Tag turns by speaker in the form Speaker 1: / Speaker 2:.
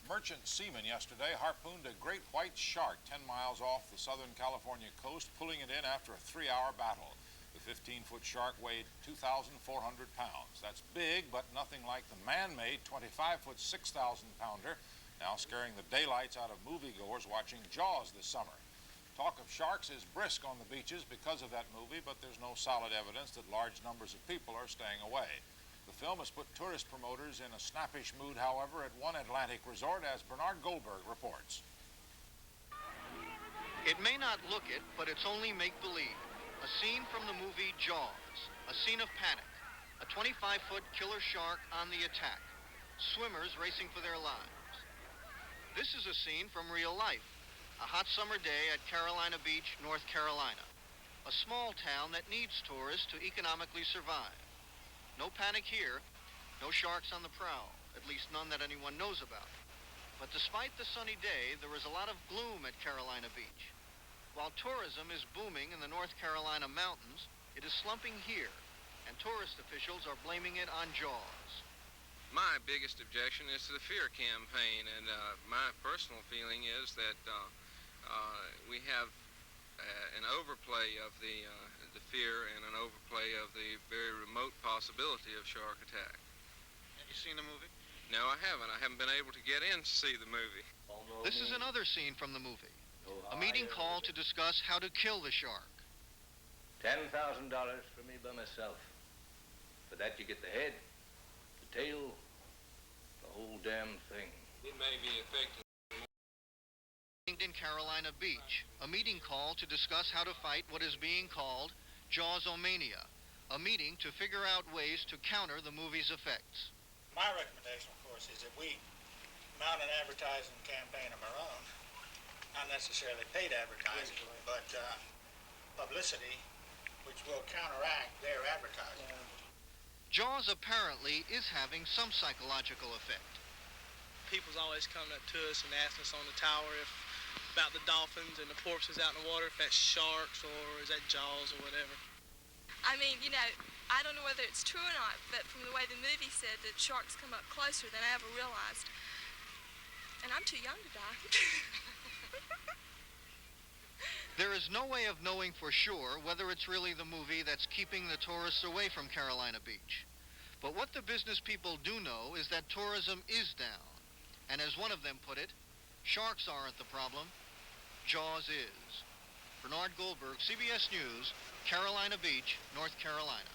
Speaker 1: Merchant seamen yesterday harpooned a great white shark 10 miles off the Southern California coast, pulling it in after a 3-hour battle. The 15-foot shark weighed 2,400 pounds. That's big, but nothing like the man-made 25-foot, 6,000-pounder, now scaring the daylights out of moviegoers watching Jaws this summer. Talk of sharks is brisk on the beaches because of that movie, but there's no solid evidence that large numbers of people are staying away. The film has put tourist promoters in a snappish mood, however, at one Atlantic resort, as Bernard Goldberg reports.
Speaker 2: It may not look it, but it's only make-believe. A scene from the movie Jaws, a scene of panic, a 25-foot killer shark on the attack, swimmers racing for their lives. This is a scene from real life, a hot summer day at Carolina Beach, North Carolina, a small town that needs tourists to economically survive. No panic here, no sharks on the prowl, at least none that anyone knows about. But despite the sunny day, there is a lot of gloom at Carolina Beach. While tourism is booming in the North Carolina mountains, it is slumping here, and tourist officials are blaming it on Jaws.
Speaker 3: My biggest objection is to the fear campaign, and my personal feeling is that we have an overplay of the fear and an overplay of the very remote possibility of shark attack.
Speaker 2: Have you seen the movie?
Speaker 3: No, I haven't. I haven't been able to get in to see the movie.
Speaker 2: This is another scene from the movie. A meeting call to discuss how to kill the shark.
Speaker 4: $10,000 for me by myself. For that you get the head, the tail, the whole damn thing.
Speaker 3: It may be affecting.
Speaker 2: In Carolina Beach, a meeting call to discuss how to fight what is being called Jaws-omania, a meeting to figure out ways to counter the movie's effects.
Speaker 5: My recommendation, of course, is that we mount an advertising campaign of our own, not necessarily paid advertising, but publicity, which will counteract their advertising.
Speaker 2: Jaws apparently is having some psychological effect.
Speaker 6: People's always coming up to us and asking us on the tower about the dolphins and the porpoises out in the water, if that's sharks or is that Jaws or whatever.
Speaker 7: I mean, you know, I don't know whether it's true or not, but from the way the movie said that sharks come up closer than I ever realized. And I'm too young to die.
Speaker 2: There is no way of knowing for sure whether it's really the movie that's keeping the tourists away from Carolina Beach. But what the business people do know is that tourism is down. And as one of them put it, sharks aren't the problem, Jaws is. Bernard Goldberg, CBS News, Carolina Beach, North Carolina.